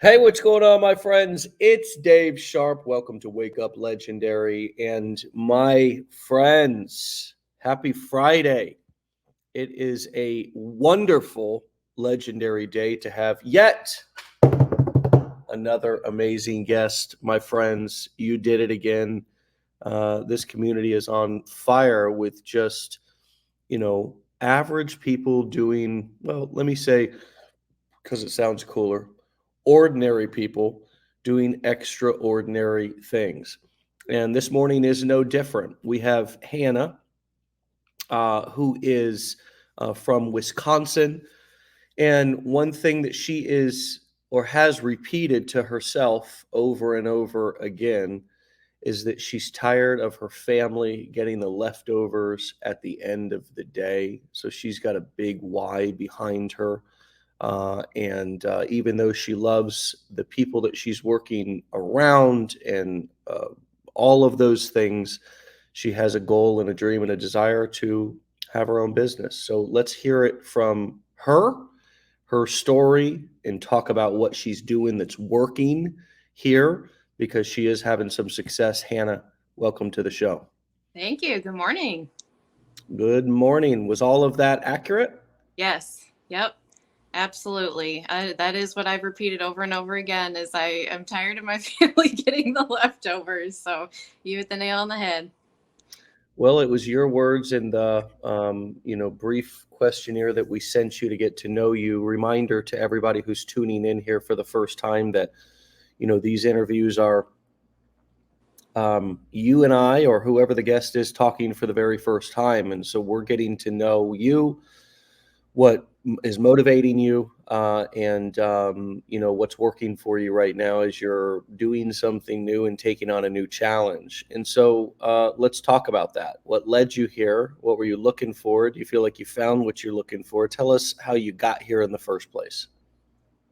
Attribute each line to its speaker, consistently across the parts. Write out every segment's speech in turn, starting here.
Speaker 1: Hey, what's going on, my friends? It's Dave Sharpe. Welcome to Wake Up Legendary. And my friends, happy Friday. It is a wonderful, legendary day to have yet another amazing guest. My friends, you did it again. This community is on fire with just, average people doing, well, let me say, because it sounds cooler, ordinary people doing extraordinary things. And this morning is no different. We have Hannah, who is from Wisconsin. And one thing that she is or has repeated to herself over and over again is that she's tired of her family getting the leftovers at the end of the day. So she's got a big why behind her. And even though she loves the people that she's working around and all of those things, she has a goal and a dream and a desire to have her own business. So let's hear it from her story, and talk about what she's doing that's working here because she is having some success. Hannah, welcome to the show.
Speaker 2: Thank you. Good morning.
Speaker 1: Good morning. Was all of that accurate?
Speaker 2: Yes. Yep. Absolutely. That is what I've repeated over and over again is I am tired of my family getting the leftovers. So you hit the nail on the head.
Speaker 1: Well, it was your words in the brief questionnaire that we sent you to get to know you. Reminder to everybody who's tuning in here for the first time that these interviews are you and I, or whoever the guest is, talking for the very first time, and so we're getting to know you, what is motivating you, and what's working for you right now as you're doing something new and taking on a new challenge. And so let's talk about that. What led you here? What were you looking for? Do you feel like you found what you're looking for? Tell us how you got here in the first place.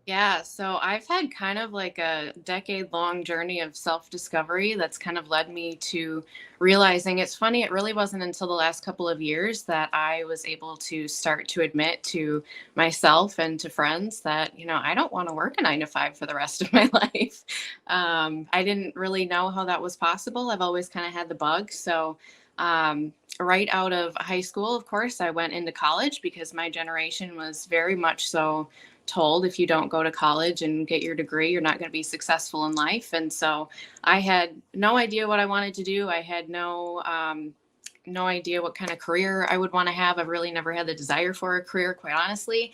Speaker 2: Yeah, so I've had kind of like a decade long journey of self discovery that's kind of led me to realizing it's funny. It really wasn't until the last couple of years that I was able to start to admit to myself and to friends that, I don't want to work a 9 to 5 for the rest of my life. I didn't really know how that was possible. I've always kind of had the bug. So, right out of high school, of course, I went into college because my generation was very much so told if you don't go to college and get your degree, you're not going to be successful in life. And so I had no idea what I wanted to do. I had no idea what kind of career I would want to have. I've really never had the desire for a career, quite honestly.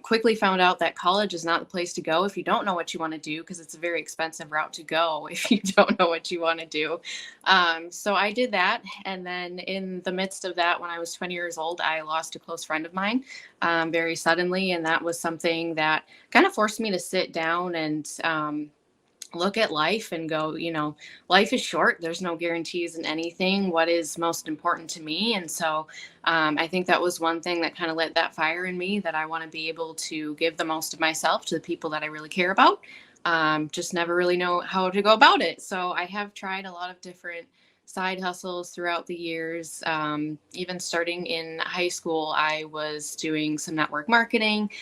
Speaker 2: Quickly found out that college is not the place to go if you don't know what you want to do, because it's a very expensive route to go if you don't know what you want to do. So I did that. And then in the midst of that, when I was 20 years old, I lost a close friend of mine very suddenly. And that was something that kind of forced me to sit down and look at life and go, life is short. There's no guarantees in anything. What is most important to me? And so I think that was one thing that kind of lit that fire in me, that I want to be able to give the most of myself to the people that I really care about. Just never really know how to go about it. So I have tried a lot of different side hustles throughout the years. Even starting in high school, I was doing some network marketing.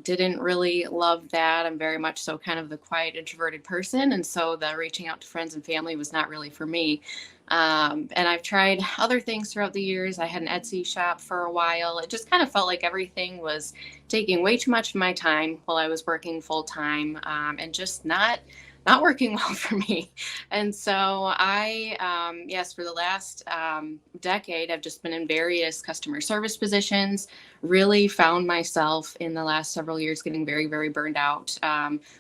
Speaker 2: Didn't really love that. I'm very much so kind of the quiet, introverted person. And so the reaching out to friends and family was not really for me. And I've tried other things throughout the years. I had an Etsy shop for a while. It just kind of felt like everything was taking way too much of my time while I was working full time, and just not working well for me. And so yes, for the last decade, I've just been in various customer service positions. Really found myself in the last several years getting very, very burned out.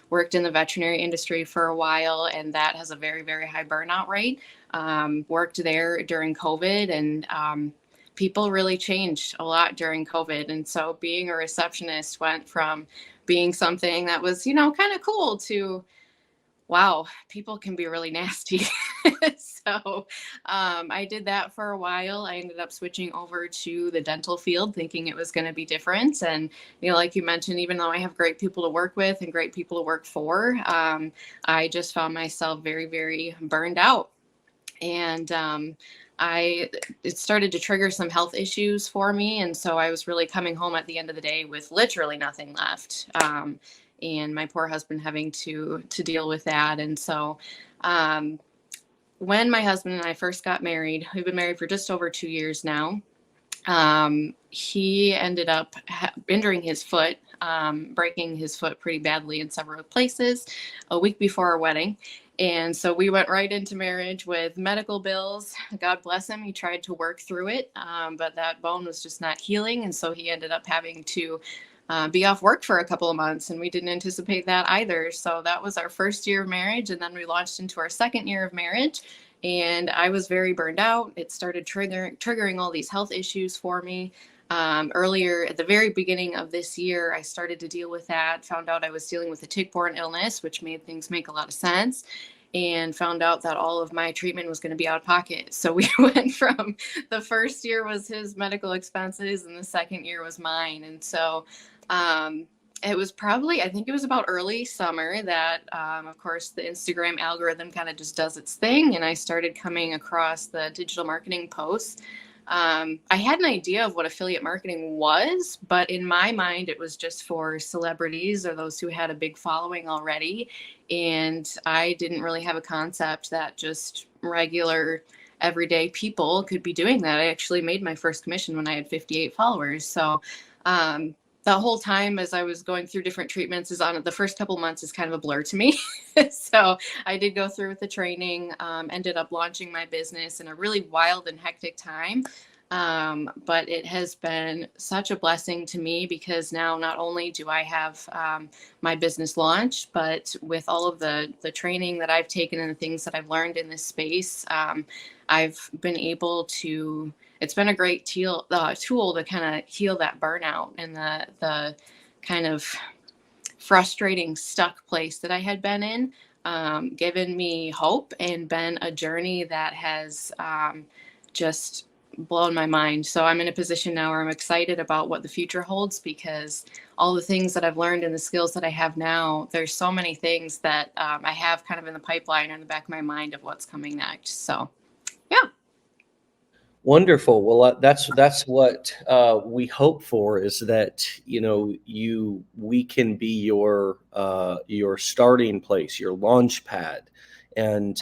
Speaker 2: Worked in the veterinary industry for a while, and that has a very, very high burnout rate. Worked there during COVID, and people really changed a lot during COVID. And so being a receptionist went from being something that was, kind of cool to, wow, people can be really nasty. So I did that for a while. I ended up switching over to the dental field, thinking it was going to be different. And, like you mentioned, even though I have great people to work with and great people to work for, I just found myself very, very burned out. And it started to trigger some health issues for me. And so I was really coming home at the end of the day with literally nothing left. and my poor husband having to deal with that. And so um, when my husband and I first got married, we've been married for just over 2 years now. He ended up injuring his foot, breaking his foot pretty badly in several places a week before our wedding. And so we went right into marriage with medical bills. God bless him. He tried to work through it, but that bone was just not healing. And so he ended up having to be off work for a couple of months. And we didn't anticipate that either. So that was our first year of marriage. And then we launched into our second year of marriage. And I was very burned out. It started triggering all these health issues for me. Earlier at the very beginning of this year, I started to deal with that, found out I was dealing with a tick-borne illness, which made things make a lot of sense, and found out that all of my treatment was going to be out of pocket. So we went from the first year was his medical expenses and the second year was mine. And so it was probably, I think it was about early summer that, of course, the Instagram algorithm kind of just does its thing. And I started coming across the digital marketing posts. I had an idea of what affiliate marketing was, but in my mind, it was just for celebrities or those who had a big following already. And I didn't really have a concept that just regular everyday people could be doing that. I actually made my first commission when I had 58 followers. So, the whole time as I was going through different treatments is on the first couple months is kind of a blur to me. So I did go through with the training, ended up launching my business in a really wild and hectic time. But it has been such a blessing to me because now not only do I have my business launch, but with all of the training that I've taken and the things that I've learned in this space, I've been able to, it's been a great tool to kind of heal that burnout and the kind of frustrating, stuck place that I had been in, given me hope and been a journey that has just blown my mind. So I'm in a position now where I'm excited about what the future holds because all the things that I've learned and the skills that I have now, there's so many things that I have kind of in the pipeline or in the back of my mind of what's coming next. So, yeah.
Speaker 1: Wonderful. Well, that's what we hope for is that we can be your starting place, your launch pad, and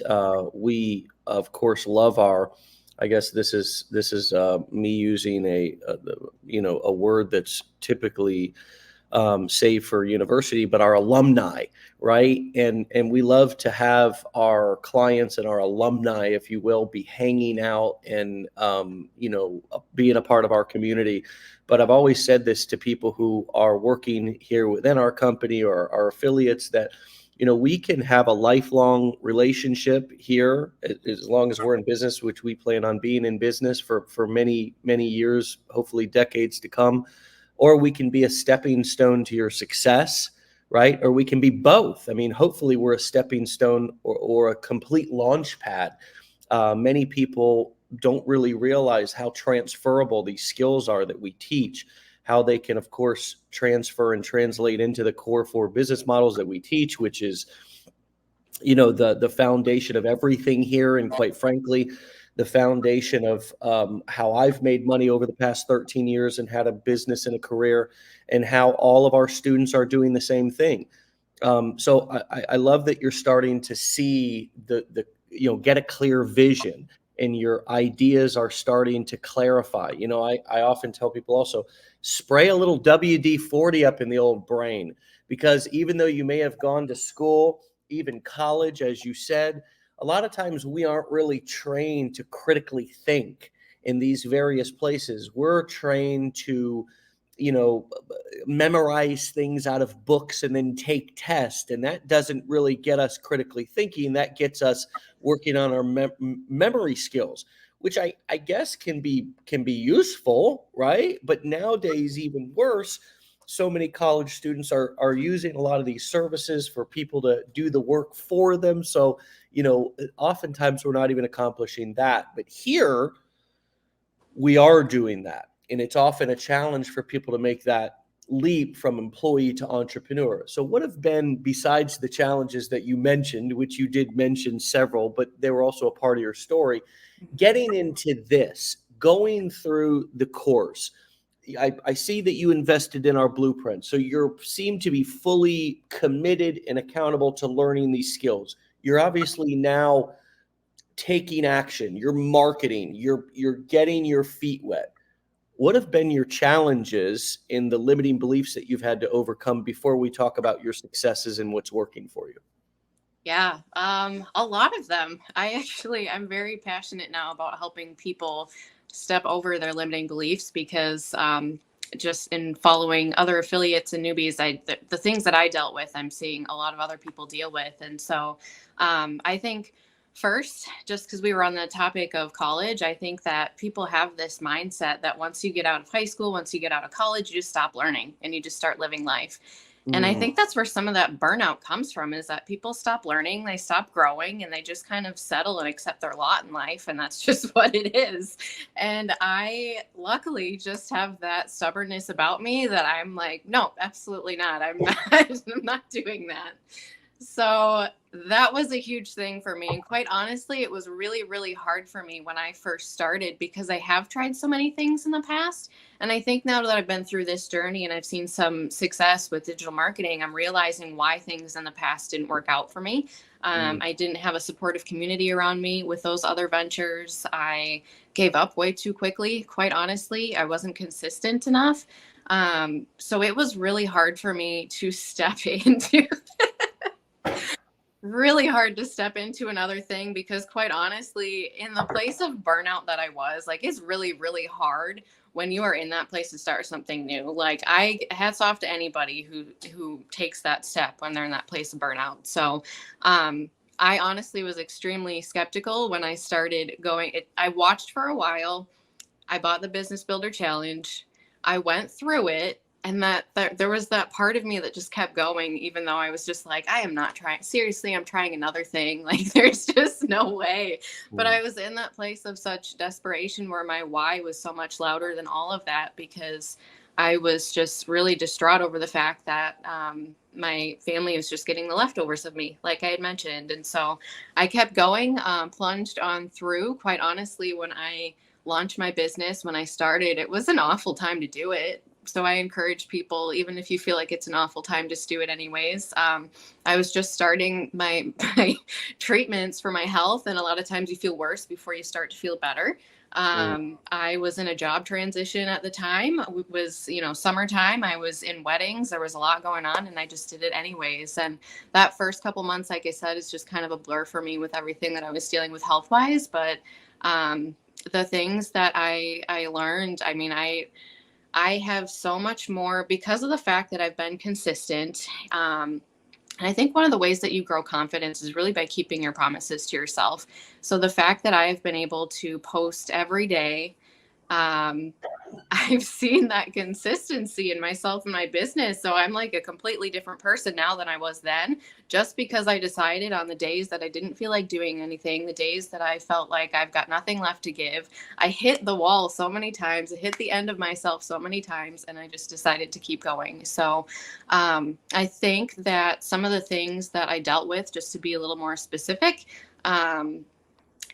Speaker 1: we of course love our. I guess this is me using a word that's typically save for university, but our alumni, right? And we love to have our clients and our alumni, if you will, be hanging out and being a part of our community. But I've always said this to people who are working here within our company or our affiliates that we can have a lifelong relationship here as long as we're in business, which we plan on being in business for many, many years, hopefully decades to come. Or we can be a stepping stone to your success, right? Or we can be both. I mean, hopefully we're a stepping stone or a complete launch pad. Many people don't really realize how transferable these skills are that we teach, how they can, of course, transfer and translate into the core 4 business models that we teach, which is, the foundation of everything here. And quite frankly, the foundation of how I've made money over the past 13 years and had a business and a career, and how all of our students are doing the same thing. So I love that you're starting to see get a clear vision and your ideas are starting to clarify. I often tell people also spray a little WD-40 up in the old brain, because even though you may have gone to school, even college, as you said, a lot of times we aren't really trained to critically think in these various places. We're trained to, memorize things out of books and then take tests. And that doesn't really get us critically thinking. That gets us working on our memory skills, which I guess can be useful, right? But nowadays, even worse, so many college students are using a lot of these services for people to do the work for them. So, oftentimes we're not even accomplishing that. But here we are doing that. And it's often a challenge for people to make that leap from employee to entrepreneur. So what have been, besides the challenges that you mentioned, which you did mention several, but they were also a part of your story, getting into this, going through the course, I see that you invested in our blueprint. So you seem to be fully committed and accountable to learning these skills. You're obviously now taking action. You're marketing. You're getting your feet wet. What have been your challenges in the limiting beliefs that you've had to overcome before we talk about your successes and what's working for you?
Speaker 2: Yeah, a lot of them. I'm very passionate now about helping people step over their limiting beliefs because just in following other affiliates and newbies, the things that I dealt with, I'm seeing a lot of other people deal with. And so I think first, just because we were on the topic of college, I think that people have this mindset that once you get out of high school, once you get out of college, you just stop learning and you just start living life. And I
Speaker 1: Mm,
Speaker 2: think that's where some of that burnout comes from, is that people stop learning, they stop growing, and they just kind of settle and accept their lot in life. And that's just what it is. And I luckily just have that stubbornness about me that I'm like, no, absolutely not. I'm not, I'm not doing that. So that was a huge thing for me. And quite honestly, it was really, really hard for me when I first started because I have tried so many things in the past. And I think now that I've been through this journey and I've seen some success with digital marketing, I'm realizing why things in the past didn't work out for me.
Speaker 1: mm.
Speaker 2: I didn't have a supportive community around me with those other ventures. I gave up way too quickly. Quite honestly, I wasn't consistent enough. So it was really hard for me to step into really hard to step into another thing because quite honestly, in the place of burnout that I was, like, it's really, really hard when you are in that place to start something new. Like, I hats off to anybody who takes that step when they're in that place of burnout. So I honestly was extremely skeptical when I started going. I watched for a while. I bought the Business Builder Challenge. I went through it, and that there was that part of me that just kept going, even though I was just like, I am not trying. Seriously, I'm trying another thing. Like, there's just no way. But
Speaker 1: Mm.
Speaker 2: I was in that place of such desperation where my why was so much louder than all of that because I was just really distraught over the fact that my family was just getting the leftovers of me, like I had mentioned. And so I kept going, plunged on through. Quite honestly, when I launched my business, when I started, it was an awful time to do it. So I encourage people, even if you feel like it's an awful time, just do it anyways. I was just starting my treatments for my health, and a lot of times you feel worse before you start to feel better.
Speaker 1: Mm.
Speaker 2: I was in a job transition at the time. It was, summertime. I was in weddings. There was a lot going on, and I just did it anyways. And that first couple months, like I said, is just kind of a blur for me with everything that I was dealing with health wise. But the things that I learned, I mean, I have so much more because of the fact that I've been consistent. And I think one of the ways that you grow confidence is really by keeping your promises to yourself. So the fact that I've been able to post every day, um, I've seen that consistency in myself and my business. So I'm like a completely different person now than I was then, just because I decided on the days that I didn't feel like doing anything, the days that I felt like I've got nothing left to give. I hit the wall so many times, I hit the end of myself so many times, and I just decided to keep going. So I think that some of the things that I dealt with, just to be a little more specific,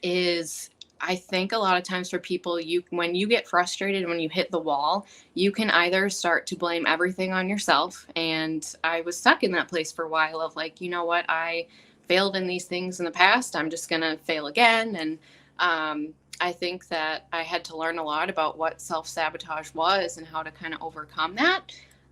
Speaker 2: is I think a lot of times for people, when you get frustrated, when you hit the wall, you can either start to blame everything on yourself. And I was stuck in that place for a while of like, you know what, I failed in these things in the past. I'm just going to fail again. And I think that I had to learn a lot about what self-sabotage was and how to kind of overcome that.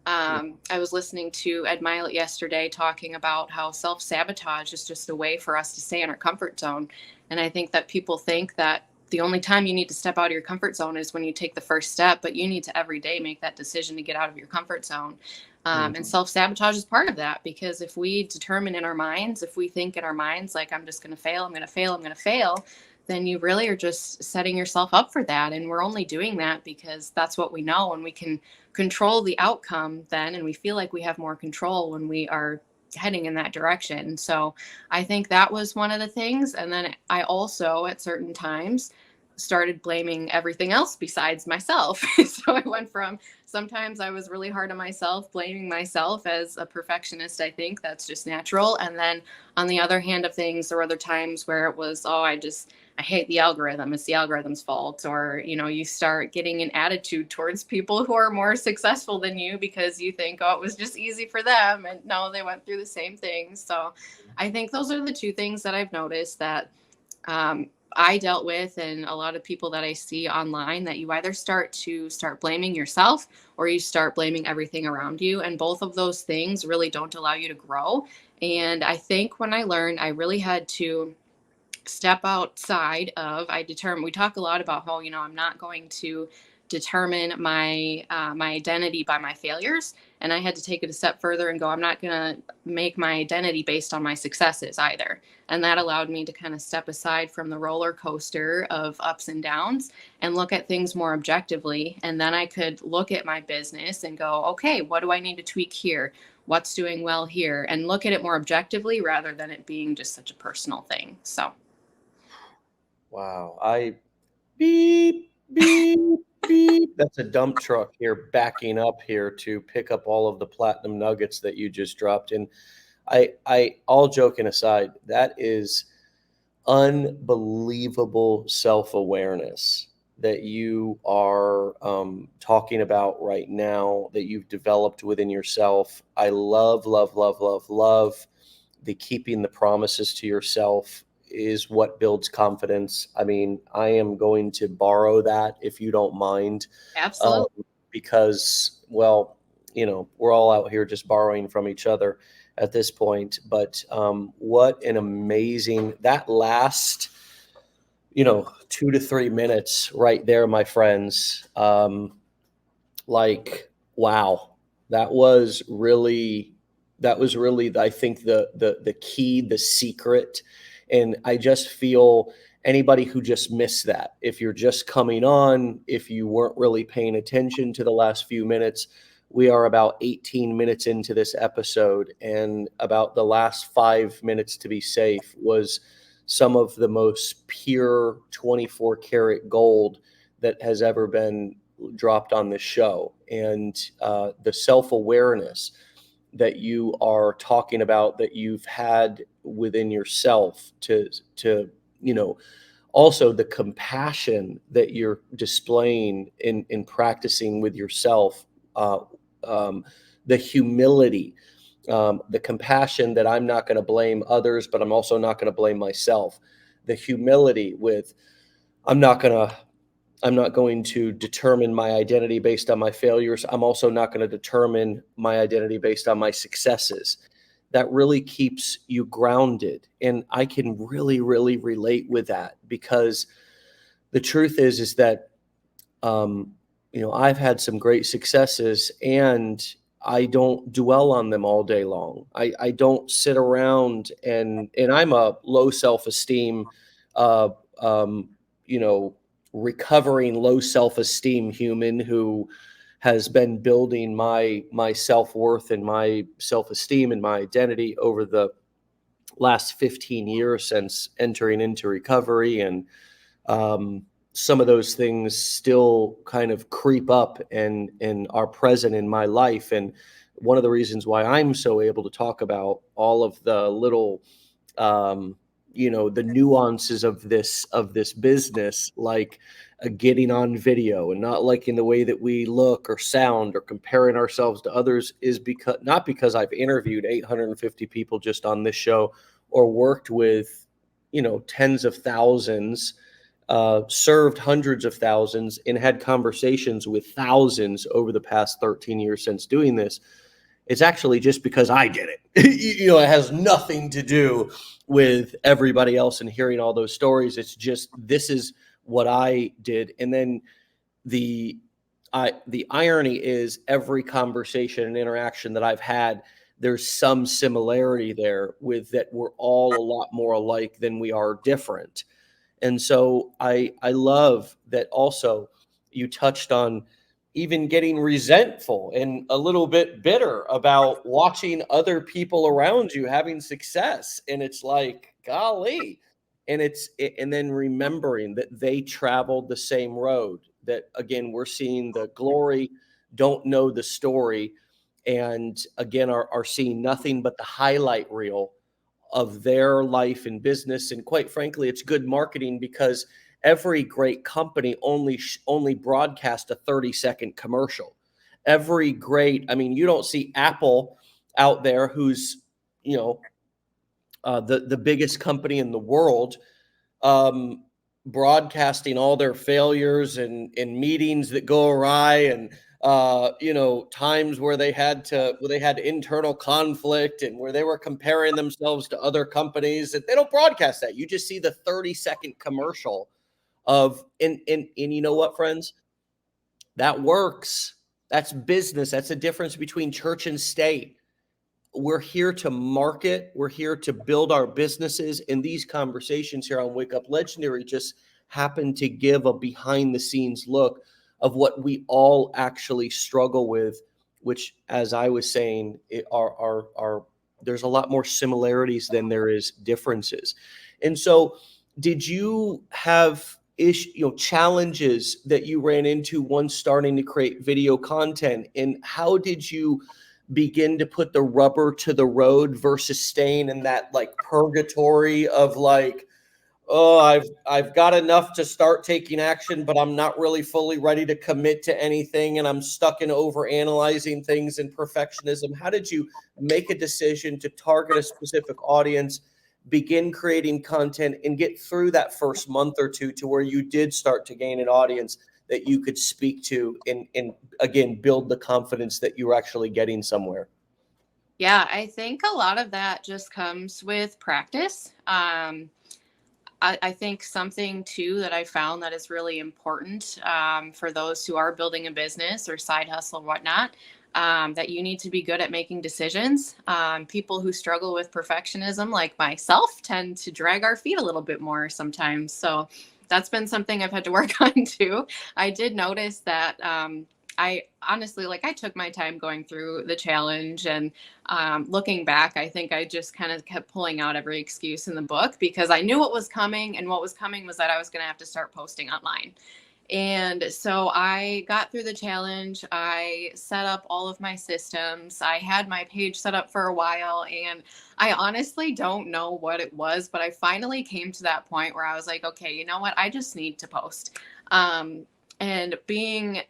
Speaker 2: I was listening to Ed Mylett yesterday talking about how self-sabotage is just a way for us to stay in our comfort zone. And I think that people think that the only time you need to step out of your comfort zone is when you take the first step, but you need to every day make that decision to get out of your comfort zone.
Speaker 1: Mm.
Speaker 2: And self-sabotage is part of that, because if we determine in our minds, if we think in our minds, like, I'm just going to fail, I'm going to fail, I'm going to fail, then you really are just setting yourself up for that. And we're only doing that because that's what we know, and we can control the outcome then. And we feel like we have more control when we are heading in that direction. So I think that was one of the things. And then I also, at certain times, started blaming everything else besides myself. So I went from, sometimes I was really hard on myself, blaming myself as a perfectionist. I think that's just natural. And then on the other hand of things, there were other times where it was, oh, I hate the algorithm. It's the algorithm's fault. Or, you start getting an attitude towards people who are more successful than you because you think, oh, it was just easy for them. And no, they went through the same things. So I think those are the two things that I've noticed that I dealt with, and a lot of people that I see online, that you either start blaming yourself or you start blaming everything around you. And both of those things really don't allow you to grow. And I think when I learned, I really had to step outside of I determine we talk a lot about how I'm not going to determine my identity by my failures, and I had to take it a step further and go, I'm not going to make my identity based on my successes either. And that allowed me to kind of step aside from the roller coaster of ups and downs and look at things more objectively. And then I could look at my business and go, okay, what do I need to tweak here, what's doing well here, and look at it more objectively rather than it being just such a personal thing. So
Speaker 1: Wow. Beep, beep, beep. That's a dump truck here backing up here to pick up all of the platinum nuggets that you just dropped. And all joking aside, that is unbelievable self-awareness that you are talking about right now, that you've developed within yourself. I love, love, love, love, love the keeping the promises to yourself is what builds confidence. I mean, I am going to borrow that if you don't mind, um,
Speaker 2: absolutely.
Speaker 1: because, well, we're all out here just borrowing from each other at this point. But what an amazing that last, 2 to 3 minutes right there, my friends. Like, wow, that was really I think the key, the secret. And I just feel anybody who just missed that, if you're just coming on, if you weren't really paying attention to the last few minutes, we are about 18 minutes into this episode, and about the last 5 minutes, to be safe, was some of the most pure 24 karat gold that has ever been dropped on this show. And the self-awareness that you are talking about, that you've had within yourself, you know also the compassion that you're displaying in practicing with yourself, uh, um, the humility, the compassion that I'm not going to blame others, but I'm also not going to blame myself, the humility with I'm not going to I'm not going to determine my identity based on my failures. I'm also not going to determine my identity based on my successes. That really keeps you grounded. And I can really, really relate with that, because the truth is that, um, I've had some great successes, and I don't dwell on them all day long. I don't sit around and I'm a low self-esteem, uh, um, you know, recovering low self-esteem human who has been building my self-worth and my self-esteem and my identity over the last 15 years since entering into recovery. And um, some of those things still kind of creep up and are present in my life. And one of the reasons why I'm so able to talk about all of the little, um, the nuances of this business, like getting on video and not liking the way that we look or sound or comparing ourselves to others, is because not because I've interviewed 850 people just on this show, or worked with tens of thousands, served hundreds of thousands, and had conversations with thousands over the past 13 years since doing this. It's actually just because I did it. It has nothing to do with everybody else and hearing all those stories. It's just, this is what I did. And then the the irony is, every conversation and interaction that I've had, there's some similarity there, with that we're all a lot more alike than we are different. And so I love that also you touched on even getting resentful and a little bit bitter about watching other people around you having success. And it's like, golly. And then remembering that they traveled the same road, that again, we're seeing the glory, don't know the story, and again are seeing nothing but the highlight reel, of their life and business. And quite frankly, it's good marketing because every great company only broadcast a 30-second commercial. Every great, I mean, you don't see Apple out there, who's, you know, the biggest company in the world, um, broadcasting all their failures and meetings that go awry, and times where they had internal conflict and where they were comparing themselves to other companies. That they don't broadcast that. You just see the 30-second commercial of and you know what, friends, that works. That's business. That's the difference between church and state. We're here to market. We're here to build our businesses. And these conversations here on Wake Up Legendary just happen to give a behind the scenes look of what we all actually struggle with, which, as I was saying, are there's a lot more similarities than there is differences. And so, did you have challenges that you ran into once starting to create video content? And how did you begin to put the rubber to the road versus staying in that like purgatory of like, oh, I've got enough to start taking action, but I'm not really fully ready to commit to anything, and I'm stuck in over analyzing things and perfectionism? How did you make a decision to target a specific audience, begin creating content, and get through that first month or two to where you did start to gain an audience that you could speak to, and again, build the confidence that you're actually getting somewhere?
Speaker 2: Yeah, I think a lot of that just comes with practice. I think something too that I found that is really important for those who are building a business or side hustle or whatnot, that you need to be good at making decisions. People who struggle with perfectionism, like myself, tend to drag our feet a little bit more sometimes. So that's been something I've had to work on too. I did notice that I honestly, like, I took my time going through the challenge, and looking back, I think I just kind of kept pulling out every excuse in the book because I knew what was coming. And what was coming was that I was going to have to start posting online. And so I got through the challenge. I set up all of my systems. I had my page set up for a while. And I honestly don't know what it was, but I finally came to that point where I was like, okay, you know what? I just need to post. And being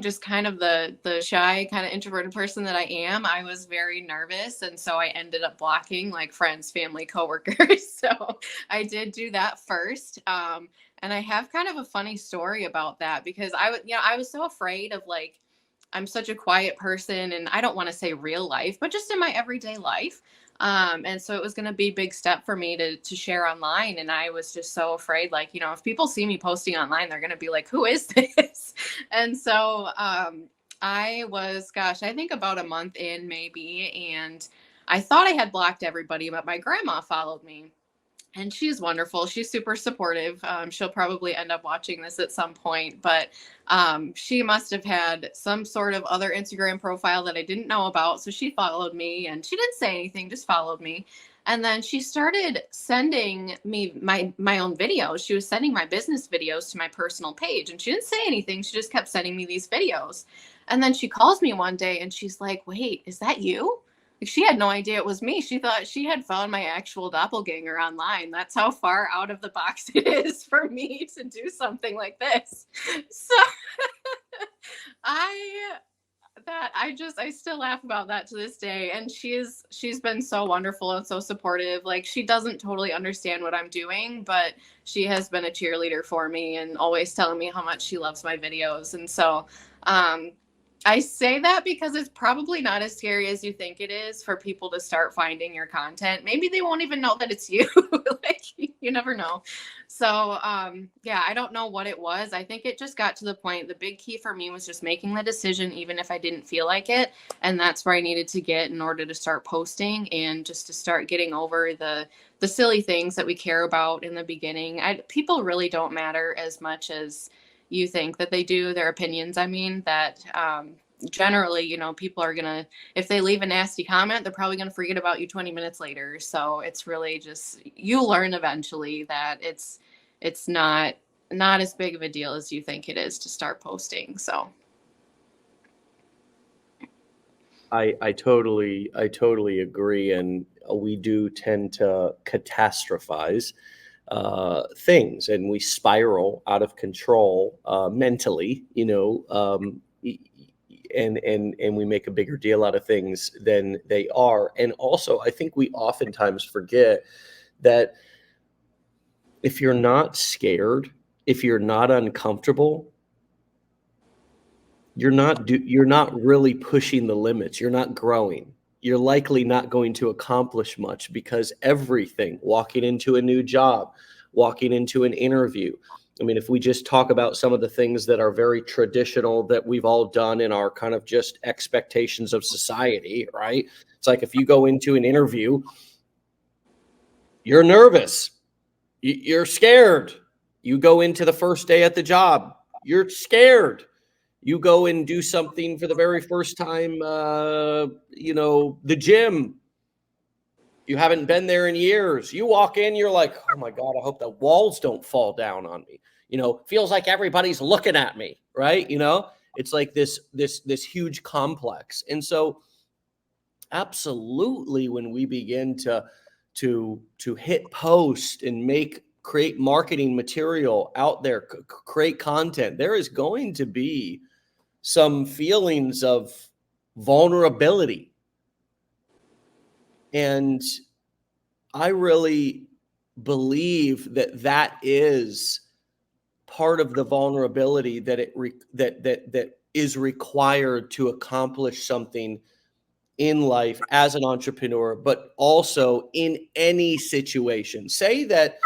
Speaker 2: just kind of the shy, kind of introverted person that I am, I was very nervous, and so I ended up blocking like friends, family, coworkers. So I did do that first. And I have kind of a funny story about that because I was so afraid of, like, I'm such a quiet person, and I don't want to say real life, but just in my everyday life. And so it was going to be a big step for me to share online. And I was just so afraid, like, if people see me posting online, they're going to be like, who is this? And so I was, gosh, I think about a month in maybe. And I thought I had blocked everybody, but my grandma followed me. And she's wonderful. She's super supportive. She'll probably end up watching this at some point, but she must have had some sort of other Instagram profile that I didn't know about. So she followed me, and she didn't say anything, just followed me. And then she started sending me my own videos. She was sending my business videos to my personal page, and she didn't say anything. She just kept sending me these videos. And then she calls me one day, and she's like, "Wait, is that you?" Like, she had no idea it was me. She thought she had found my actual doppelganger online. That's how far out of the box it is for me to do something like this. So I I still laugh about that to this day. And she's been so wonderful and so supportive. Like, she doesn't totally understand what I'm doing, but she has been a cheerleader for me and always telling me how much she loves my videos. And so um I say that because it's probably not as scary as you think it is for people to start finding your content. Maybe they won't even know that it's you. Like, you never know. So, yeah, I don't know what it was. I think it just got to the point. The big key for me was just making the decision, even if I didn't feel like it. And that's where I needed to get in order to start posting and just to start getting over the silly things that we care about in the beginning. People really don't matter as much as you think that they do. Their opinions, I mean, that generally, people are gonna, if they leave a nasty comment, they're probably gonna forget about you 20 minutes later. So it's really just, you learn eventually that it's not as big of a deal as you think it is to start posting. So
Speaker 1: I totally agree. And we do tend to catastrophize things, and we spiral out of control mentally, and we make a bigger deal out of things than they are. And also, I think we oftentimes forget that if you're not scared, if you're not uncomfortable, you're not really pushing the limits. You're not growing. You're likely not going to accomplish much, because everything, walking into a new job, walking into an interview, I mean, if we just talk about some of the things that are very traditional that we've all done in our kind of just expectations of society, right? It's like if you go into an interview, you're nervous, you're scared. You go into the first day at the job, you're scared. You go and do something for the very first time, the gym. You haven't been there in years. You walk in, you're like, oh my God, I hope the walls don't fall down on me. Feels like everybody's looking at me, right? It's like this huge complex. And so absolutely, when we begin to hit post and create marketing material out there, create content, there is going to be some feelings of vulnerability. And I really believe that is part of the vulnerability that is required to accomplish something in life as an entrepreneur, but also in any situation. Say that,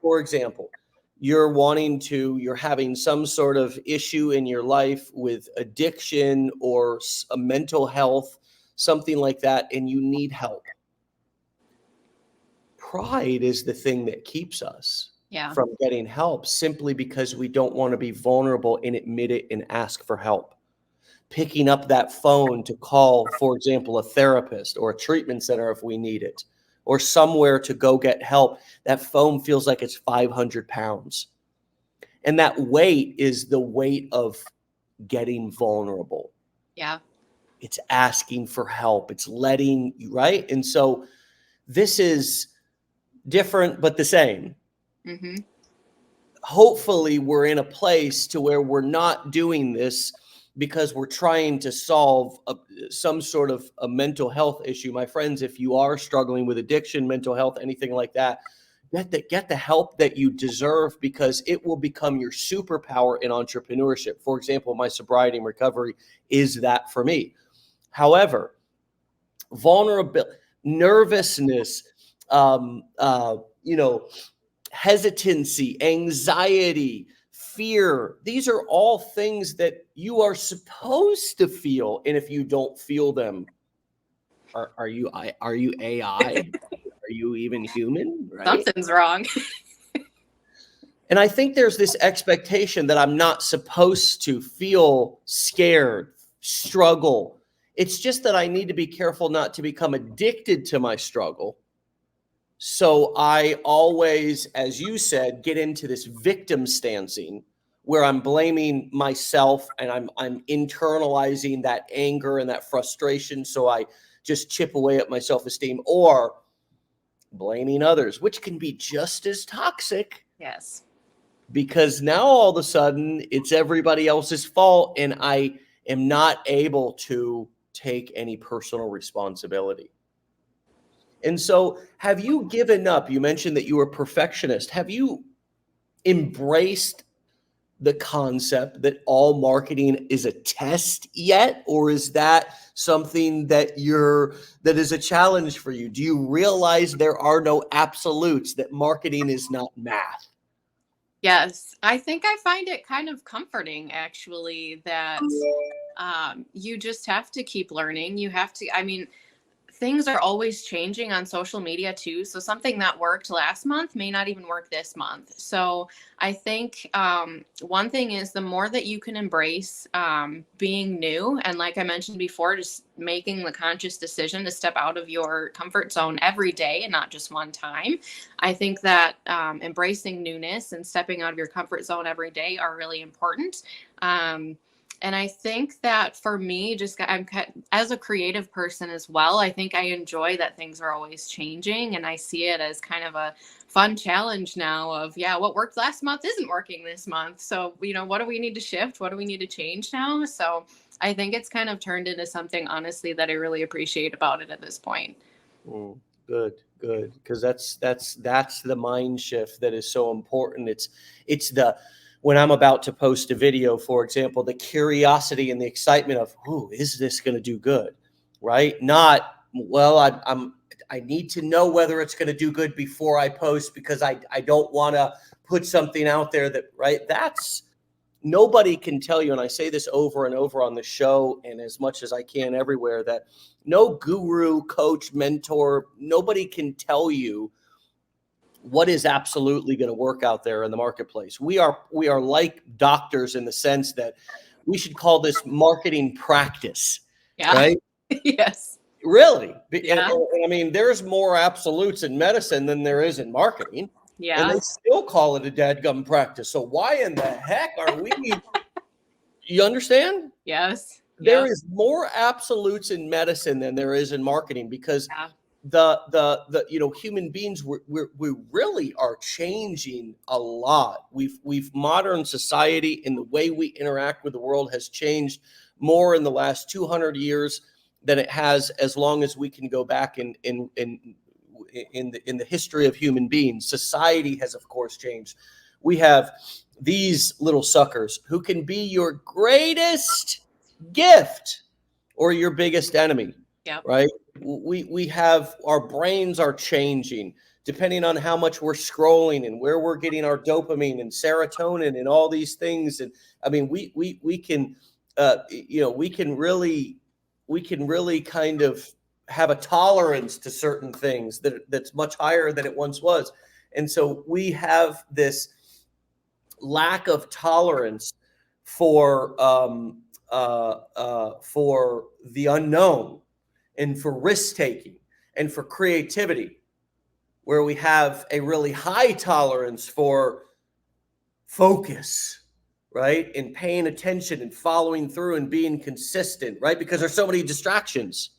Speaker 1: for example, you're having some sort of issue in your life with addiction or a mental health, something like that, and you need help. Pride is the thing that keeps us from getting help, simply because we don't want to be vulnerable and admit it and ask for help. Picking up that phone to call, for example, a therapist or a treatment center if we need it, or somewhere to go get help. That phone feels like it's 500 pounds. And that weight is the weight of getting vulnerable.
Speaker 2: Yeah.
Speaker 1: It's asking for help. It's letting you, right? And so this is different, but the same.
Speaker 2: Mm-hmm.
Speaker 1: Hopefully we're in a place to where we're not doing this because we're trying to solve some sort of a mental health issue. My friends, if you are struggling with addiction, mental health, anything like that, get the help that you deserve, because it will become your superpower in entrepreneurship. For example, my sobriety and recovery is that for me. However, vulnerability, nervousness, hesitancy, anxiety, fear, these are all things that you are supposed to feel. And if you don't feel them, are you AI? Are you even human? Right?
Speaker 2: Something's wrong.
Speaker 1: And I think there's this expectation that I'm not supposed to feel scared, struggle. It's just that I need to be careful not to become addicted to my struggle. So I always, as you said, get into this victim stancing where I'm blaming myself and I'm internalizing that anger and that frustration. So I just chip away at my self-esteem, or blaming others, which can be just as toxic.
Speaker 2: Yes.
Speaker 1: Because now all of a sudden it's everybody else's fault, and I am not able to take any personal responsibility. And so, have you given up? You mentioned that you were a perfectionist. Have you embraced the concept that all marketing is a test yet? Or is that something that is a challenge for you? Do you realize there are no absolutes, that marketing is not math?
Speaker 2: Yes. I think I find it kind of comforting, actually, that you just have to keep learning. You have to, I mean, things are always changing on social media too. So something that worked last month may not even work this month. So I think one thing is, the more that you can embrace being new, and like I mentioned before, just making the conscious decision to step out of your comfort zone every day and not just one time. I think that embracing newness and stepping out of your comfort zone every day are really important. And I think that for me, as a creative person as well, I think I enjoy that things are always changing. And I see it as kind of a fun challenge now of, yeah, what worked last month isn't working this month. So, what do we need to shift? What do we need to change now? So I think it's kind of turned into something, honestly, that I really appreciate about it at this point.
Speaker 1: Mm, good, good, because that's the mind shift that is so important. It's the when I'm about to post a video, for example, the curiosity and the excitement of, "Ooh, is this going to do good?" Right? Not, well, I need to know whether it's going to do good before I post because I don't want to put something out there that, right? That's nobody can tell you, and I say this over and over on the show and as much as I can everywhere, that no guru, coach, mentor, nobody can tell you what is absolutely going to work out there in the marketplace. We are like doctors in the sense that we should call this marketing practice,
Speaker 2: Yeah.
Speaker 1: right?
Speaker 2: Yes.
Speaker 1: Really.
Speaker 2: Yeah.
Speaker 1: I mean, there's more absolutes in medicine than there is in marketing. And they
Speaker 2: Yeah.
Speaker 1: still call it a dadgum practice. So why in the heck are we? You understand?
Speaker 2: Yes.
Speaker 1: There
Speaker 2: Yep.
Speaker 1: is more absolutes in medicine than there is in marketing because
Speaker 2: Yeah.
Speaker 1: the human beings we really are changing a lot. We've modern society and the way we interact with the world has changed more in the last 200 years than it has as long as we can go back in the history of human beings. Society has, of course, changed. We have these little suckers who can be your greatest gift or your biggest enemy,
Speaker 2: Yep.
Speaker 1: right? We have our brains are changing depending on how much we're scrolling and where we're getting our dopamine and serotonin and all these things. And I mean, we can we can really kind of have a tolerance to certain things that's much higher than it once was. And so we have this lack of tolerance for for the unknown and for risk taking and for creativity, where we have a really high tolerance for focus, right? And paying attention and following through and being consistent, right? Because there's so many distractions.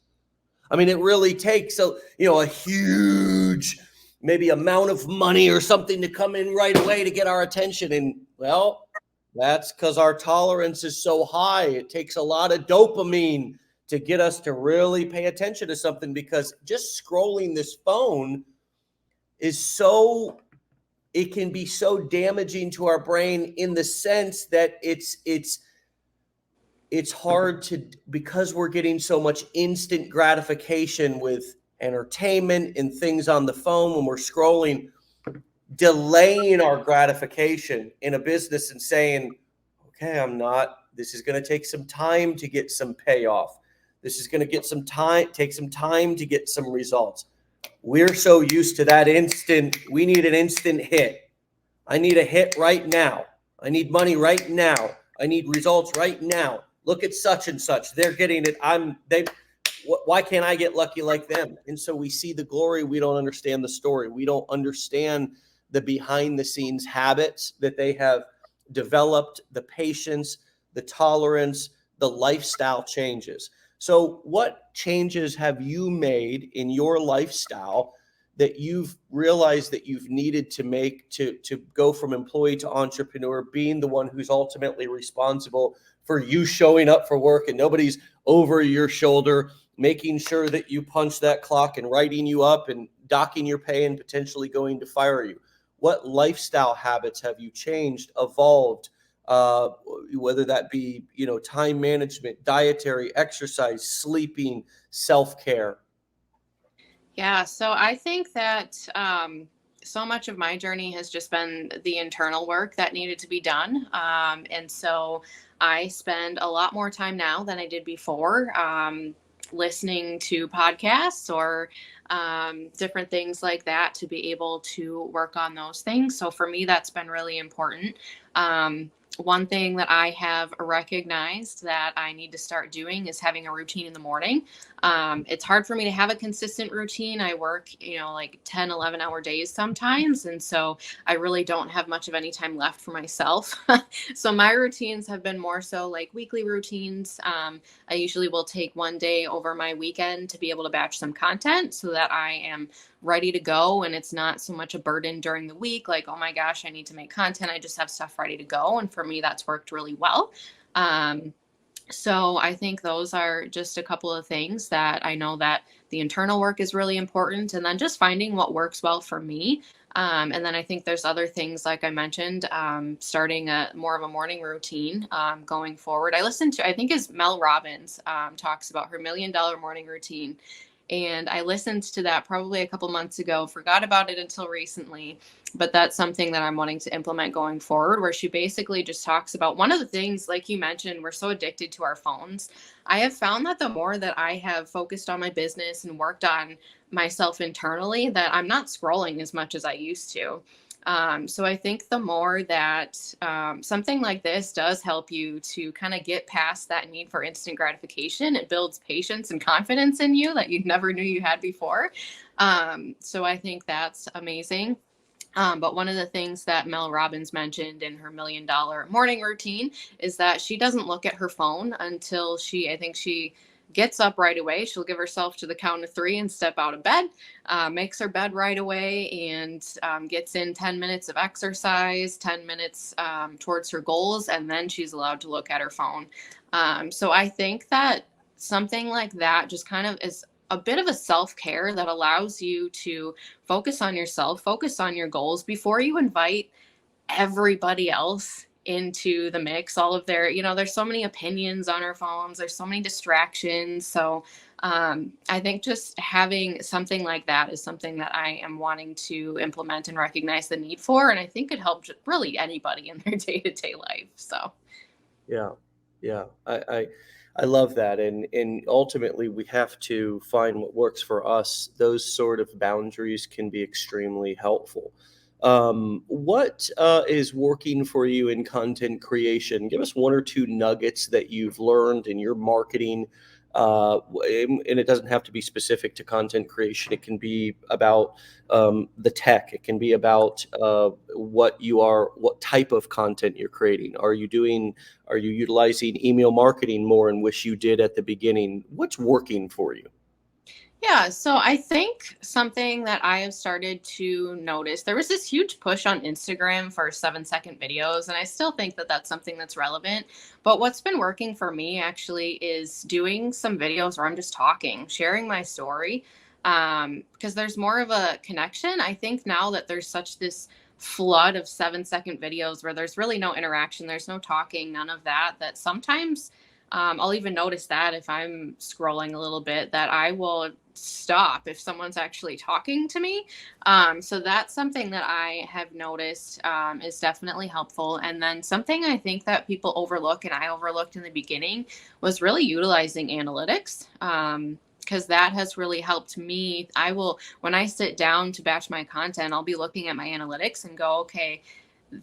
Speaker 1: I mean, it really takes a huge maybe amount of money or something to come in right away to get our attention. And well, that's because our tolerance is so high. It takes a lot of dopamine to get us to really pay attention to something, because just scrolling this phone is it can be so damaging to our brain in the sense that it's hard to, because we're getting so much instant gratification with entertainment and things on the phone when we're scrolling, delaying our gratification in a business and saying, okay, this is going to take some time to get some payoff. This is going to take some time to get some results. We're so used to that instant. We need an instant hit. I need a hit right now. I need money right now. I need results right now. Look at such and such. They're getting it. Why can't I get lucky like them? And so we see the glory. We don't understand the story. We don't understand the behind the scenes habits that they have developed, the patience, the tolerance, the lifestyle changes. So what changes have you made in your lifestyle that you've realized that you've needed to make to go from employee to entrepreneur, being the one who's ultimately responsible for you showing up for work and nobody's over your shoulder, making sure that you punch that clock and writing you up and docking your pay and potentially going to fire you? What lifestyle habits have you changed, evolved, whether that be, time management, dietary, exercise, sleeping, self-care?
Speaker 2: Yeah. So I think that so much of my journey has just been the internal work that needed to be done. And so I spend a lot more time now than I did before, listening to podcasts or different things like that to be able to work on those things. So for me, that's been really important. One thing that I have recognized that I need to start doing is having a routine in the morning. It's hard for me to have a consistent routine. I work, like 10, 11-hour days sometimes. And so I really don't have much of any time left for myself. So my routines have been more so like weekly routines. I usually will take one day over my weekend to be able to batch some content so that I am ready to go and it's not so much a burden during the week like, oh my gosh, I need to make content. I just have stuff ready to go, and for me that's worked really well. Um, so I think those are just a couple of things that I know that the internal work is really important, and then just finding what works well for me. And then I think there's other things, like I mentioned, starting a more of a morning routine going forward. I listened to, I think, is Mel Robbins talks about her $1 million morning routine. And I listened to that probably a couple months ago, forgot about it until recently. But that's something that I'm wanting to implement going forward, where she basically just talks about one of the things, like you mentioned, we're so addicted to our phones. I have found that the more that I have focused on my business and worked on myself internally, that I'm not scrolling as much as I used to. So I think the more that something like this does help you to kind of get past that need for instant gratification, it builds patience and confidence in you that you never knew you had before. So I think that's amazing. But one of the things that Mel Robbins mentioned in her $1 million morning routine is that she doesn't look at her phone until I think she gets up right away. She'll give herself to the count of three and step out of bed, makes her bed right away, and gets in 10 minutes of exercise, 10 minutes towards her goals, and then she's allowed to look at her phone. So I think that something like that just kind of is a bit of a self-care that allows you to focus on yourself, focus on your goals before you invite everybody else into the mix. All of their, there's so many opinions on our phones, there's so many distractions. So I think just having something like that is something that I am wanting to implement and recognize the need for. And I think it helps really anybody in their day-to-day life. So
Speaker 1: Yeah, yeah. I love that, and ultimately we have to find what works for us. Those sort of boundaries can be extremely helpful. What is working for you in content creation? Give us one or two nuggets that you've learned in your marketing. And it doesn't have to be specific to content creation. It can be about the tech. It can be about what type of content you're creating. Are you utilizing email marketing more and wish you did at the beginning? What's working for you?
Speaker 2: yeah, so I think something that I have started to notice, there was this huge push on Instagram for 7-second videos, and I still think that that's something that's relevant. But what's been working for me actually is doing some videos where I'm just talking, sharing my story, because there's more of a connection. I think now that there's such this flood of 7-second videos where there's really no interaction, there's no talking, none of that, that sometimes I'll even notice that if I'm scrolling a little bit, that I will stop if someone's actually talking to me. So that's something that I have noticed is definitely helpful. And then something I think that people overlook, and I overlooked in the beginning, was really utilizing analytics. Because that has really helped me. When I sit down to batch my content, I'll be looking at my analytics and go, okay,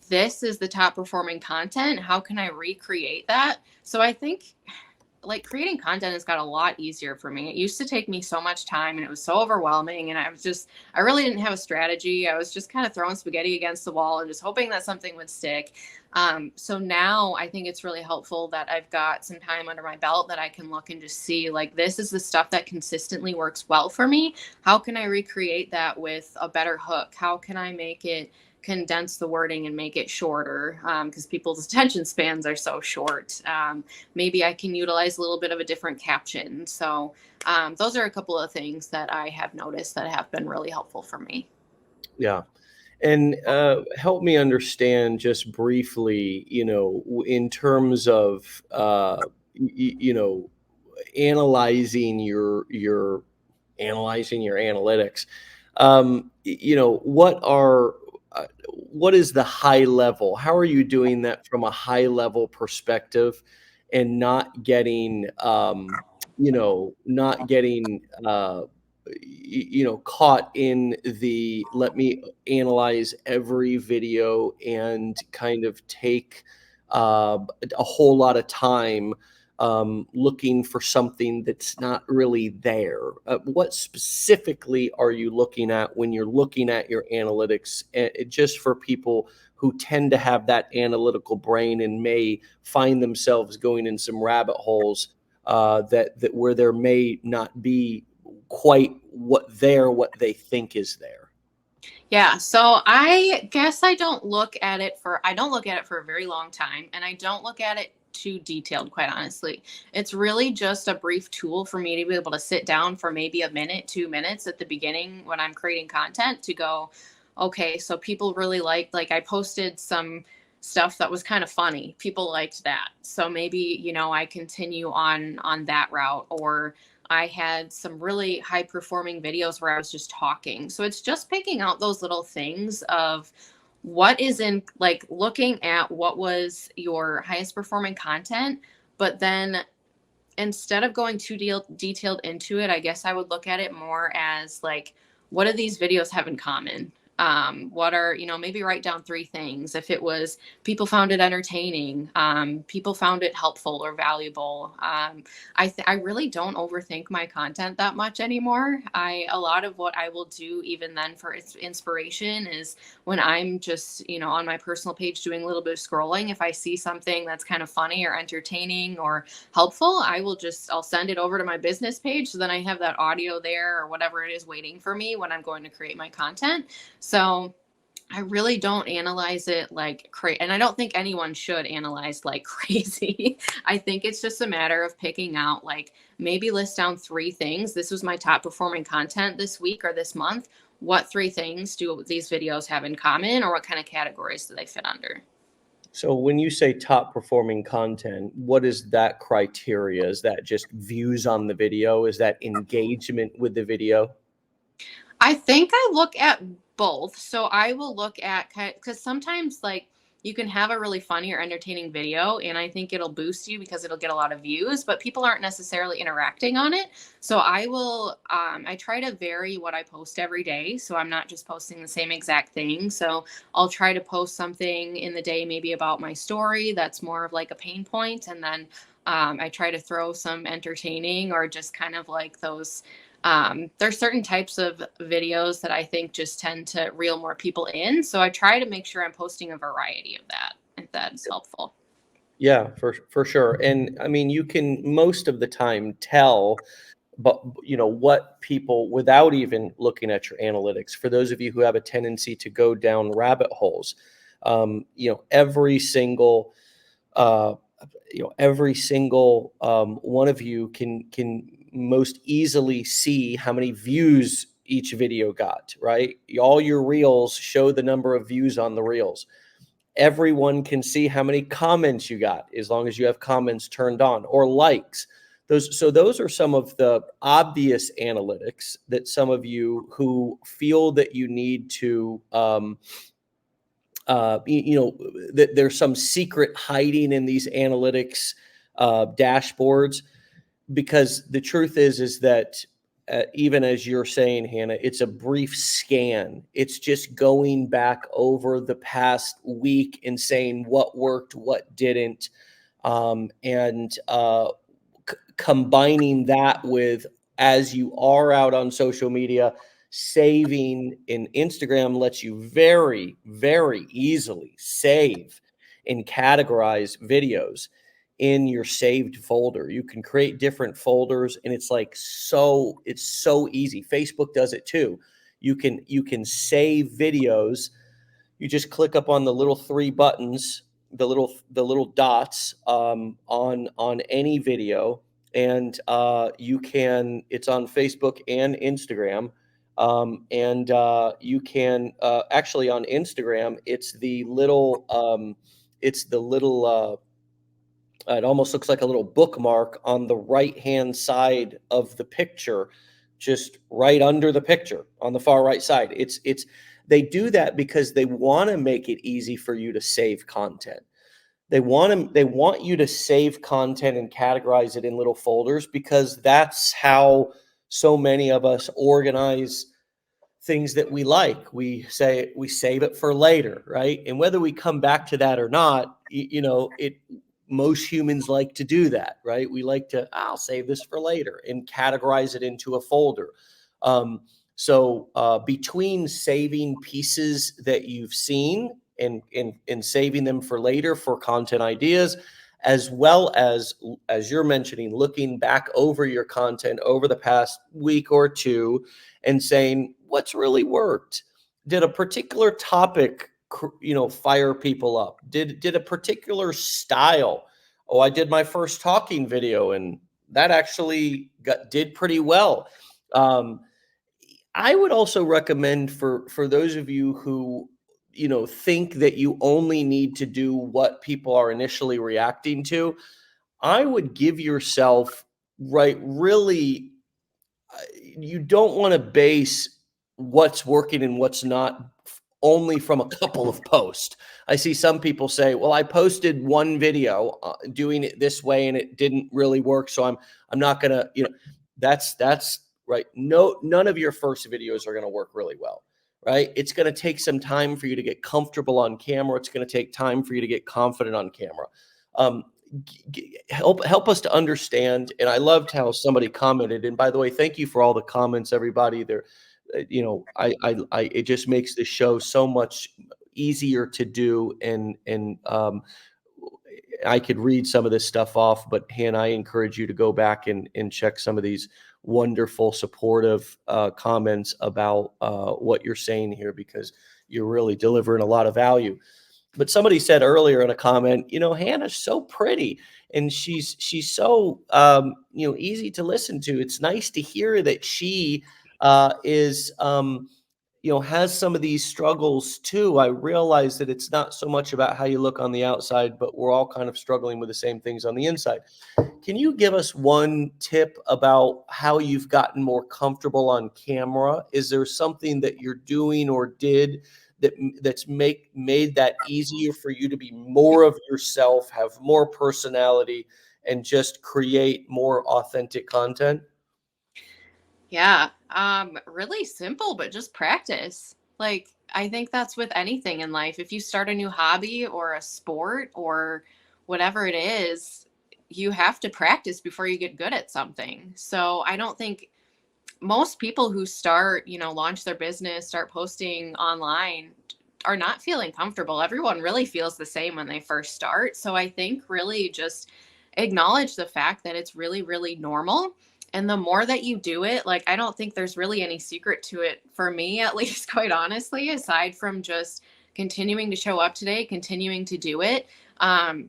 Speaker 2: this is the top performing content. How can I recreate that? So I think like creating content has got a lot easier for me. It used to take me so much time and it was so overwhelming. And I really didn't have a strategy. I was just kind of throwing spaghetti against the wall and just hoping that something would stick. So now I think it's really helpful that I've got some time under my belt that I can look and just see like, this is the stuff that consistently works well for me. How can I recreate that with a better hook? How can I make it condense the wording and make it shorter because people's attention spans are so short. Maybe I can utilize a little bit of a different caption. So those are a couple of things that I have noticed that have been really helpful for me.
Speaker 1: Yeah. And help me understand just briefly, in terms of, analyzing your analyzing your analytics. What is the high level? How are you doing that from a high level perspective, and not getting, not getting, caught in the let me analyze every video and kind of take a whole lot of time looking for something that's not really there. What specifically are you looking at when you're looking at your analytics? Just for people who tend to have that analytical brain and may find themselves going in some rabbit holes that where there may not be quite what they think is there.
Speaker 2: Yeah, so I guess I don't look at it for a very long time, and I don't look at it too detailed, quite honestly. It's really just a brief tool for me to be able to sit down for maybe a minute, 2 minutes at the beginning when I'm creating content to go, okay, so people really liked, like I posted some stuff that was kind of funny. People liked that. So maybe, I continue on that route, or I had some really high performing videos where I was just talking. So it's just picking out those little things of what is in, like looking at what was your highest performing content, but then instead of going too detailed into it, I guess I would look at it more as like, what do these videos have in common? What are, maybe write down 3 things. If it was people found it entertaining, people found it helpful or valuable. I really don't overthink my content that much anymore. A lot of what I will do even then for inspiration is when I'm just, on my personal page doing a little bit of scrolling, if I see something that's kind of funny or entertaining or helpful, I'll send it over to my business page. So then I have that audio there or whatever it is waiting for me when I'm going to create my content. So I really don't analyze it like crazy. And I don't think anyone should analyze like crazy. I think it's just a matter of picking out, like maybe list down 3 things. This was my top performing content this week or this month. What 3 things do these videos have in common, or what kind of categories do they fit under?
Speaker 1: So when you say top performing content, what is that criteria? Is that just views on the video? Is that engagement with the video?
Speaker 2: I think I look at both. So I will look at, because sometimes like you can have a really funny or entertaining video and I think it'll boost you because it'll get a lot of views, but people aren't necessarily interacting on it. So I try to vary what I post every day. So I'm not just posting the same exact thing. So I'll try to post something in the day, maybe about my story that's more of like a pain point. And then I try to throw some entertaining or just kind of like those there's certain types of videos that I think just tend to reel more people in. So I try to make sure I'm posting a variety of that, if that's helpful.
Speaker 1: Yeah, for sure. And I mean, you can most of the time tell, but what people without even looking at your analytics. For those of you who have a tendency to go down rabbit holes, every single uh, one of you can most easily see how many views each video got, right? All your reels show the number of views on the reels. Everyone can see how many comments you got as long as you have comments turned on, or likes. Those are some of the obvious analytics that some of you who feel that you need to that there's some secret hiding in these analytics dashboards, because the truth is that even as you're saying, Hannah, it's a brief scan. It's just going back over the past week and saying what worked, what didn't, and combining that with, as you are out on social media, saving. In Instagram lets you very, very easily save and categorize videos in your saved folder. You can create different folders, and it's so easy. Facebook does it too. You can save videos. You just click up on the little 3 buttons, the little dots on any video, and you can. It's on Facebook and Instagram, and you can actually on Instagram. It almost looks like a little bookmark on the right hand side of the picture, just right under the picture on the far right side. They do that because they want to make it easy for you to save content. They want you to save content and categorize it in little folders, because that's how so many of us organize things that we like. We say we save it for later, right? And whether we come back to that or not, most humans like to do that, right? We like to, I'll save this for later and categorize it into a folder. So between saving pieces that you've seen and saving them for later for content ideas, as well as you're mentioning, looking back over your content over the past week or two and saying what's really worked. Did a particular topic, fire people up? Did a particular style? Oh, I did my first talking video and that actually did pretty well. Um, I would also recommend for those of you who think that you only need to do what people are initially reacting to. I would give yourself, right, really, you don't want to base what's working and what's not only from a couple of posts. I see some people say, "Well, I posted one video doing it this way and it didn't really work, so I'm not going to, that's right. No, none of your first videos are going to work really well, right? It's going to take some time for you to get comfortable on camera. It's going to take time for you to get confident on camera. Help us to understand. And I loved how somebody commented. And by the way, thank you for all the comments, everybody. There, it just makes the show so much easier to do. And I could read some of this stuff off, but Hannah, I encourage you to go back and check some of these wonderful, supportive comments about what you're saying here, because you're really delivering a lot of value. But somebody said earlier in a comment, Hannah's so pretty and she's so easy to listen to. It's nice to hear that she is has some of these struggles too. I realize that it's not so much about how you look on the outside, but we're all kind of struggling with the same things on the inside. Can you give us one tip about how you've gotten more comfortable on camera? Is there something that you're doing or did that's made that easier for you to be more of yourself, have more personality, and just create more authentic content?
Speaker 2: Yeah, really simple, but just practice. Like, I think that's with anything in life. If you start a new hobby or a sport or whatever it is, you have to practice before you get good at something. So I don't think most people who start, launch their business, start posting online are not feeling comfortable. Everyone really feels the same when they first start. So I think really just acknowledge the fact that it's really, really normal. And the more that you do it, like, I don't think there's really any secret to it for me, at least, quite honestly, aside from just continuing to show up today, continuing to do it.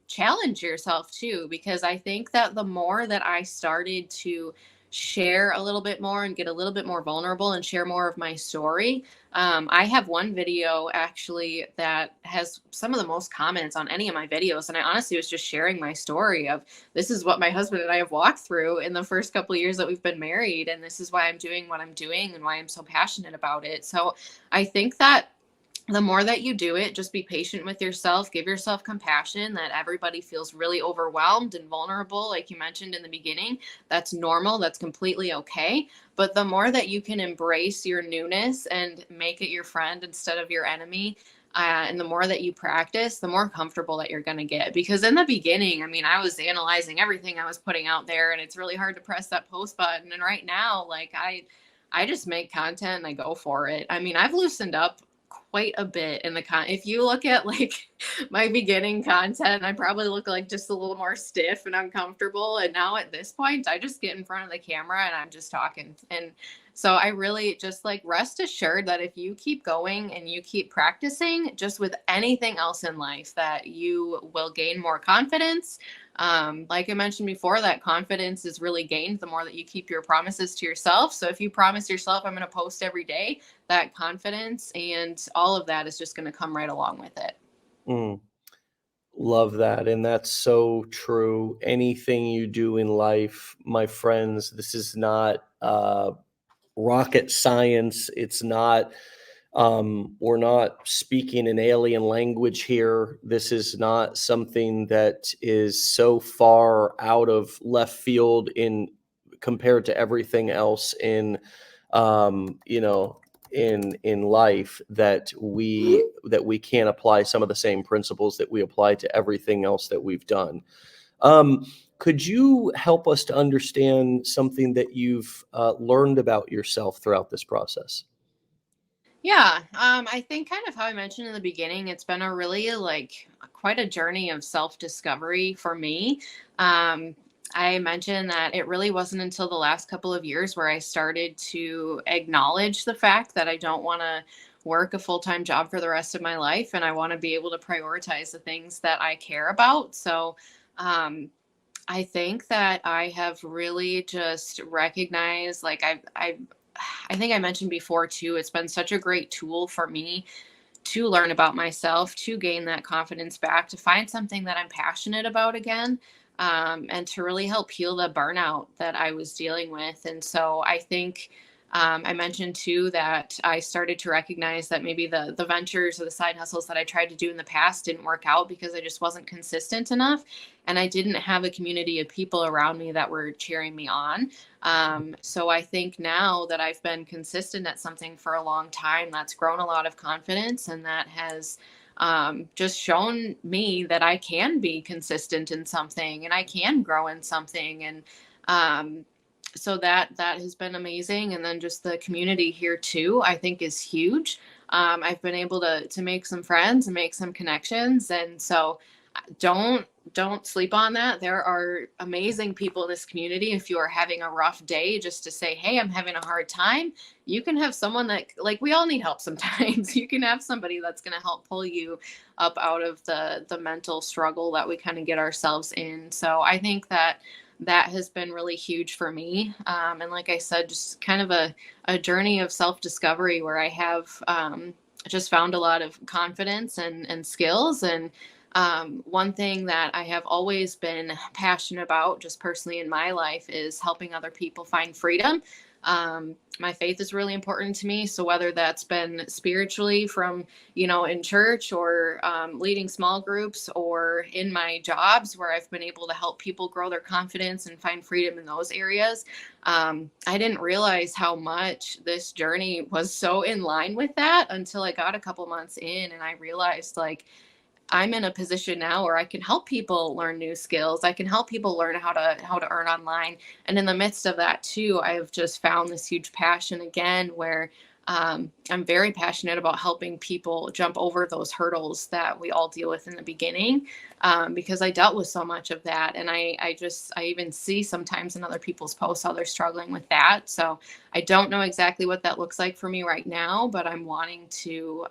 Speaker 2: Challenge yourself too, because I think that the more that I started to share a little bit more and get a little bit more vulnerable and share more of my story. I have one video actually that has some of the most comments on any of my videos. And I honestly was just sharing my story of, this is what my husband and I have walked through in the first couple of years that we've been married. And this is why I'm doing what I'm doing and why I'm so passionate about it. So I think that the more that you do it, just be patient with yourself, give yourself compassion that everybody feels really overwhelmed and vulnerable. Like you mentioned in the beginning, that's normal. That's completely okay. But the more that you can embrace your newness and make it your friend instead of your enemy, and the more that you practice, the more comfortable that you're going to get. Because in the beginning, I mean, I was analyzing everything I was putting out there, and it's really hard to press that post button. And right now, like I just make content and I go for it. I mean, I've loosened up quite a bit in the if you look at like my beginning content, I probably look like just a little more stiff and uncomfortable. And now at this point, I just get in front of the camera and I'm just talking. And so I really just like rest assured that if you keep going and you keep practicing just with anything else in life, that you will gain more confidence. Like I mentioned before, that confidence is really gained the more that you keep your promises to yourself. So if you promise yourself, I'm going to post every day, that confidence and all of that is just going to come right along with it.
Speaker 1: Mm, love that. And that's so true. Anything you do in life, my friends, this is not rocket science. It's not, we're not speaking an alien language here. This is not something that is so far out of left field in compared to everything else in, in life that we can't apply some of the same principles that we apply to everything else that we've done. Um, could you help us to understand something that you've learned about yourself throughout this process?
Speaker 2: Yeah, I think kind of how I mentioned in the beginning, it's been a really like quite a journey of self-discovery for me. Um, I mentioned that it really wasn't until the last couple of years where I started to acknowledge the fact that I don't want to work a full-time job for the rest of my life, and I want to be able to prioritize the things that I care about. So, um, I think that I have really just recognized, like I think I mentioned before too, it's been such a great tool for me to learn about myself, to gain that confidence back, to find something that I'm passionate about again, and to really help heal the burnout that I was dealing with. And so I think I mentioned too that I started to recognize that maybe the ventures or the side hustles that I tried to do in the past didn't work out because I just wasn't consistent enough, and I didn't have a community of people around me that were cheering me on. So I think now that I've been consistent at something for a long time, that's grown a lot of confidence, and that has just shown me that I can be consistent in something and I can grow in something. And um, so that has been amazing. And then just the community here too, I think is huge. I've been able to make some friends and make some connections, and so don't sleep on that. There are amazing people in this community. If you are having a rough day, just to say, hey, I'm having a hard time, you can have someone that, like, we all need help sometimes. You can have somebody that's going to help pull you up out of the mental struggle that we kind of get ourselves in. So I think that that has been really huge for me. And like I said, just kind of a journey of self-discovery where I have just found a lot of confidence and skills. And one thing that I have always been passionate about, just personally in my life, is helping other people find freedom. My faith is really important to me. So whether that's been spiritually from, in church, or leading small groups, or in my jobs where I've been able to help people grow their confidence and find freedom in those areas, I didn't realize how much this journey was so in line with that until I got a couple months in, and I realized, like, I'm in a position now where I can help people learn new skills. I can help people learn how to earn online. And in the midst of that too, I have just found this huge passion again where I'm very passionate about helping people jump over those hurdles that we all deal with in the beginning, because I dealt with so much of that. And I even see sometimes in other people's posts how they're struggling with that. So I don't know exactly what that looks like for me right now, but I'm wanting to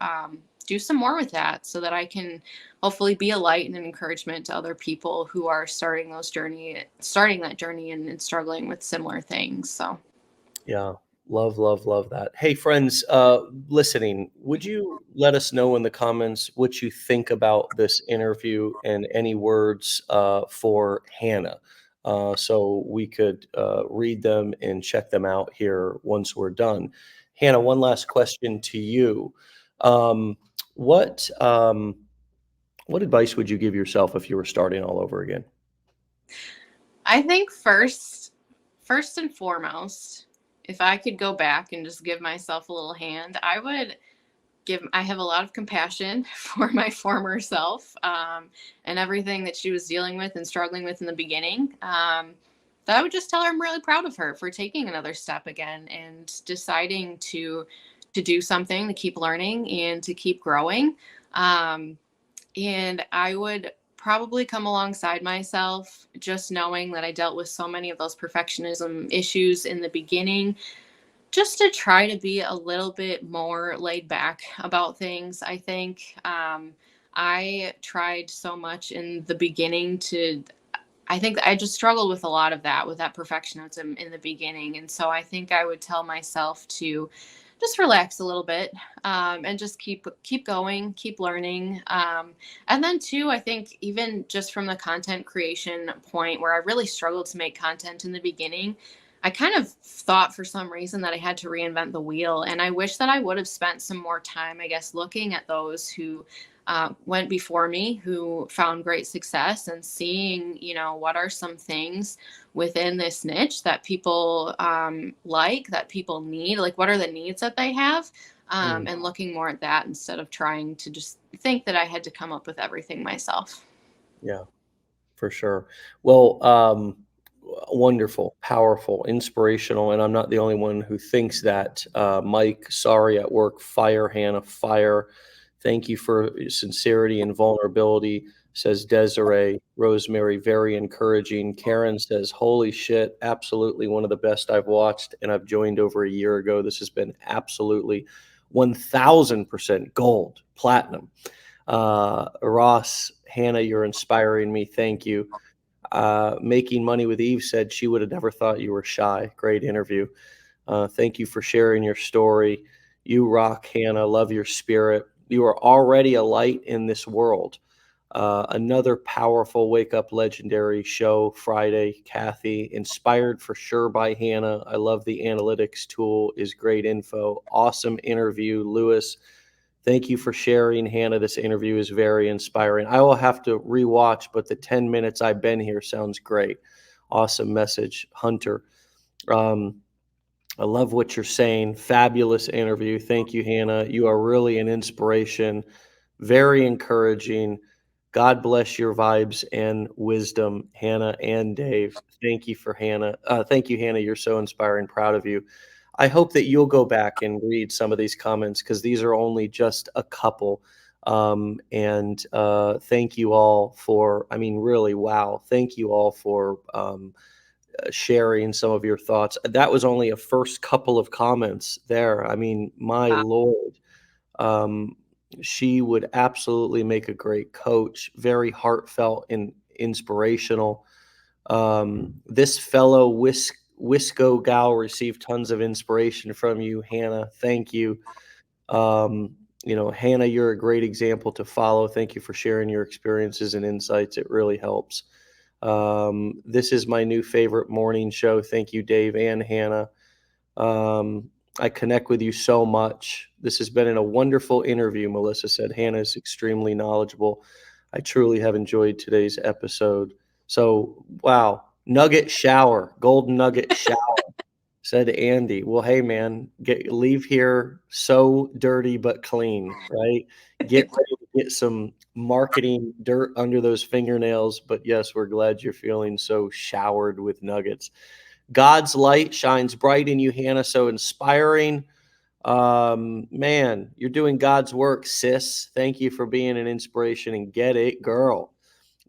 Speaker 2: do some more with that so that I can hopefully be a light and an encouragement to other people who are starting that journey and struggling with similar things. So
Speaker 1: Yeah. Love, love, love that. Hey, friends, listening, would you let us know in the comments what you think about this interview and any words for Hannah, so we could read them and check them out here once we're done. Hannah, one last question to you. Um, what what advice would you give yourself if you were starting all over again?
Speaker 2: I think first and foremost, if I could go back and just give myself a little hand, I have a lot of compassion for my former self, and everything that she was dealing with and struggling with in the beginning. That I would just tell her I'm really proud of her for taking another step again and deciding to do something, to keep learning and to keep growing. Um, and I would probably come alongside myself, just knowing that I dealt with so many of those perfectionism issues in the beginning, just to try to be a little bit more laid back about things. I think I tried so much in the beginning I think I just struggled with a lot of that, with that perfectionism in the beginning. And so I think I would tell myself to just relax a little bit, and just keep going, keep learning. And then too, I think even just from the content creation point where I really struggled to make content in the beginning, I kind of thought for some reason that I had to reinvent the wheel. And I wish that I would have spent some more time, I guess, looking at those who went before me, who found great success, and seeing, what are some things within this niche that people that people need, like what are the needs that they have,
Speaker 1: Mm.
Speaker 2: and looking more at that instead of trying to just think that I had to come up with everything myself.
Speaker 1: Yeah, for sure. Well, wonderful, powerful, inspirational, and I'm not the only one who thinks that. Mike, sorry at work, fire, Hannah, fire. Thank you for your sincerity and vulnerability, says Desiree. Rosemary, very encouraging. Karen says, holy shit, absolutely one of the best I've watched, and I've joined over a year ago. This has been absolutely 1000% gold, platinum. Ross, Hannah, you're inspiring me. Thank you. Making Money with Eve said she would have never thought you were shy. Great interview. Thank you for sharing your story. You rock, Hannah. Love your spirit. You are already a light in this world. Another powerful wake up legendary show Friday, Kathy. Inspired for sure by Hannah. I love the analytics tool, is great info. Awesome interview, Lewis. Thank you for sharing, Hannah. This interview is very inspiring. I will have to rewatch, but the 10 minutes I've been here sounds great. Awesome message, Hunter. Um, I love what you're saying. Fabulous interview. Thank you, Hannah. You are really an inspiration. Very encouraging. God bless your vibes and wisdom, Hannah and Dave. Thank you for Hannah. Thank you, Hannah. You're so inspiring. Proud of you. I hope that you'll go back and read some of these comments because these are only just a couple. And thank you all for, I mean, really, wow. Thank you all for sharing some of your thoughts. That was only a first couple of comments there. I mean, my
Speaker 2: Wow.
Speaker 1: Lord. Um, she would absolutely make a great coach, very heartfelt and inspirational. This fellow Wisco gal received tons of inspiration from you, Hannah. Thank you. Hannah, you're a great example to follow. Thank you for sharing your experiences and insights. It really helps. This is my new favorite morning show. Thank you, Dave and Hannah. Um, I connect with you so much. This has been a wonderful interview, Melissa said. Hannah is extremely knowledgeable. I truly have enjoyed today's episode. So, wow, nugget shower, golden nugget shower, said Andy. Well, hey, man, leave here so dirty but clean, right? Get ready to get some marketing dirt under those fingernails. But yes, we're glad you're feeling so showered with nuggets. God's light shines bright in you, Hannah. So inspiring. Man, you're doing God's work, sis. Thank you for being an inspiration and get it, girl.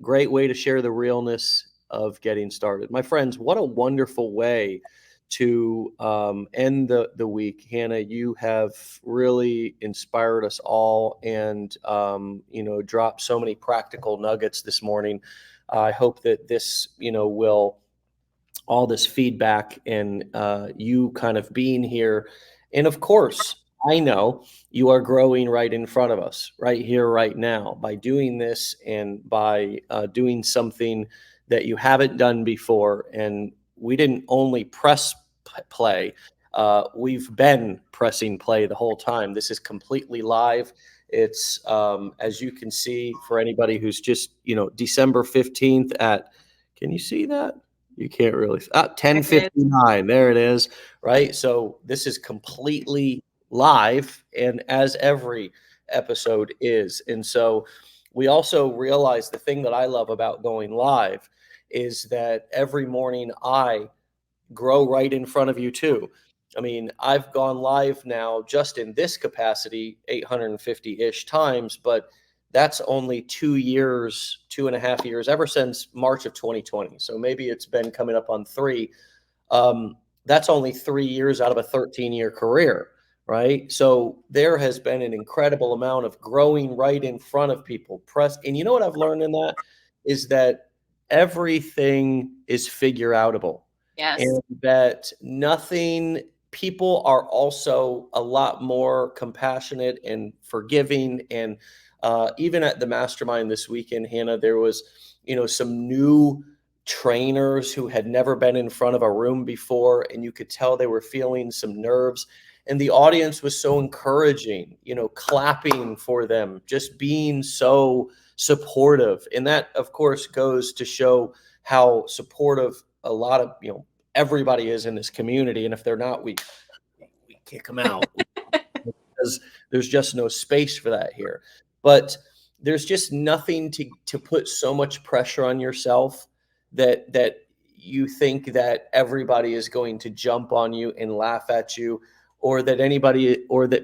Speaker 1: Great way to share the realness of getting started. My friends, what a wonderful way to end the week. Hannah, you have really inspired us all and, dropped so many practical nuggets this morning. I hope that this, will all this feedback and you kind of being here. And of course, I know you are growing right in front of us, right here, right now, by doing this and by doing something that you haven't done before. And we didn't only press play, we've been pressing play the whole time. This is completely live. It's, as you can see, for anybody who's just, December 15th at, can you see that? You can't really.
Speaker 2: I did.
Speaker 1: 10:59. There it is. Right. So this is completely live, and as every episode is. And so we also realize the thing that I love about going live is that every morning I grow right in front of you too. I mean, I've gone live now just in this capacity 850-ish times, but that's only 2 years, 2.5 years, ever since March of 2020. So maybe it's been coming up on three. That's only 3 years out of a 13-year career, right? So there has been an incredible amount of growing right in front of people. And you know what I've learned in that is that everything is figure outable
Speaker 2: Yes.
Speaker 1: and that nothing people are also a lot more compassionate and forgiving and even at the mastermind this weekend, Hannah, there was some new trainers who had never been in front of a room before, and you could tell they were feeling some nerves, and the audience was so encouraging, clapping for them, just being so supportive. And that of course goes to show how supportive a lot of everybody is in this community, and if they're not, we kick them out. because there's just no space for that here. But there's just nothing to put so much pressure on yourself that you think that everybody is going to jump on you and laugh at you, or that anybody, or that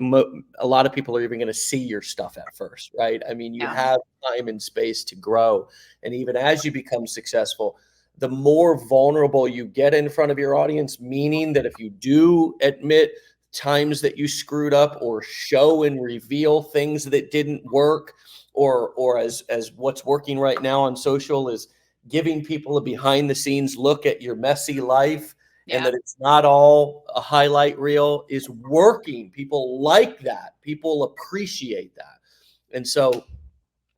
Speaker 1: a lot of people are even going to see your stuff at first, right? I mean, you
Speaker 2: Yeah.
Speaker 1: have time and space to grow. And even as you become successful, the more vulnerable you get in front of your audience, meaning that if you do admit times that you screwed up, or show and reveal things that didn't work, or as what's working right now on social is giving people a behind the scenes look at your messy life, and
Speaker 2: Yeah.
Speaker 1: that it's not all a highlight reel, is working. People like that. People appreciate that. And so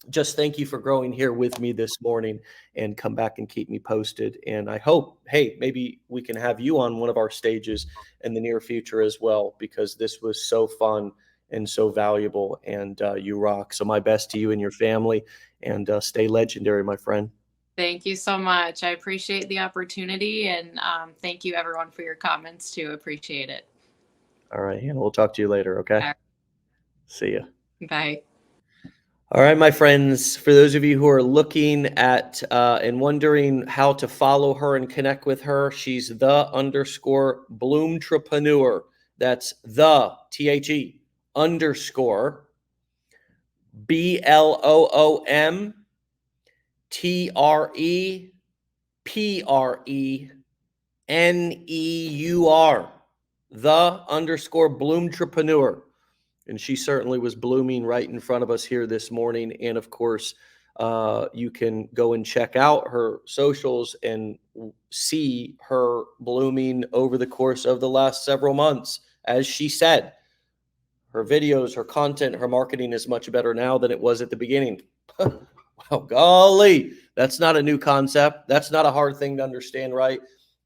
Speaker 1: just thank you for growing here with me this morning, and come back and keep me posted. And I hope, hey, maybe we can have you on one of our stages in the near future as well, because this was so fun and so valuable, and you rock. So my best to you and your family, and stay legendary, my friend.
Speaker 2: Thank you so much. I appreciate the opportunity, and thank you everyone for your comments too. Appreciate it.
Speaker 1: All right, Hannah, we'll talk to you later, okay?
Speaker 2: All right.
Speaker 1: See ya.
Speaker 2: Bye.
Speaker 1: All right, my friends, for those of you who are looking at and wondering how to follow her and connect with her, she's the _Bloomtrepreneur. That's the THE BLOOMTREPRENEUR. The _Bloomtrepreneur. And she certainly was blooming right in front of us here this morning. And of course, you can go and check out her socials and see her blooming over the course of the last several months. As she said, her videos, her content, her marketing is much better now than it was at the beginning. Wow, golly, that's not a new concept. That's not a hard thing to understand, right?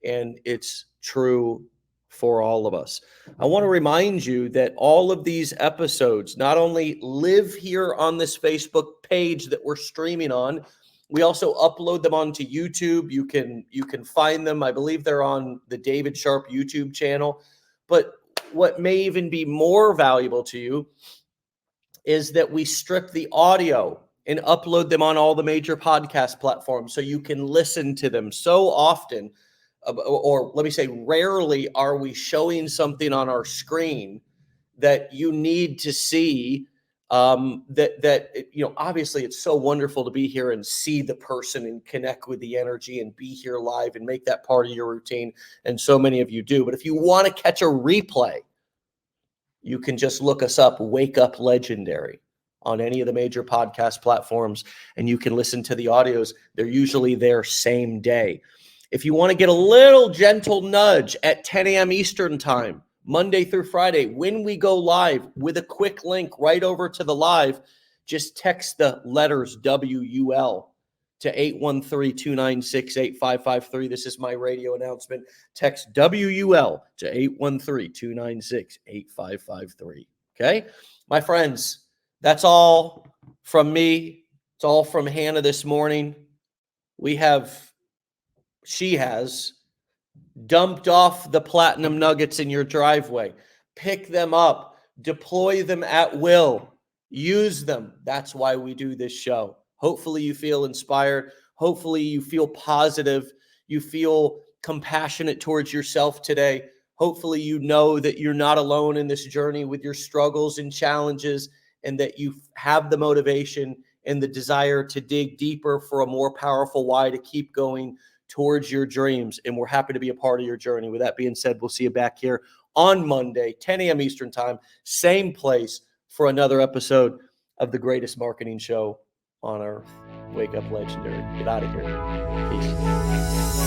Speaker 1: And it's true for all of us. I want to remind you that all of these episodes not only live here on this Facebook page that we're streaming on, we also upload them onto YouTube. You can find them. I believe they're on the David Sharpe YouTube channel. But what may even be more valuable to you is that we strip the audio and upload them on all the major podcast platforms so you can listen to them. So often, or let me say rarely, are we showing something on our screen that you need to see. Obviously it's so wonderful to be here and see the person and connect with the energy and be here live and make that part of your routine. And so many of you do. But if you want to catch a replay, you can just look us up, Wake Up Legendary, on any of the major podcast platforms, and you can listen to the audios. They're usually there same day. If you want to get a little gentle nudge at 10 a.m. Eastern time, Monday through Friday, when we go live, with a quick link right over to the live, just text the letters WUL to 813-296-8553. This is my radio announcement. Text WUL to 813-296-8553. Okay? My friends, that's all from me. It's all from Hannah this morning. She has dumped off the platinum nuggets in your driveway. Pick them up, deploy them at will, use them. That's why we do this show. Hopefully you feel inspired. Hopefully you feel positive. You feel compassionate towards yourself today. Hopefully you know that you're not alone in this journey with your struggles and challenges, and that you have the motivation and the desire to dig deeper for a more powerful why, to keep going towards your dreams. And we're happy to be a part of your journey. With that being said, we'll see you back here on Monday, 10 a.m. Eastern time, same place, for another episode of the greatest marketing show on earth. Wake Up Legendary. Get out of here. Peace.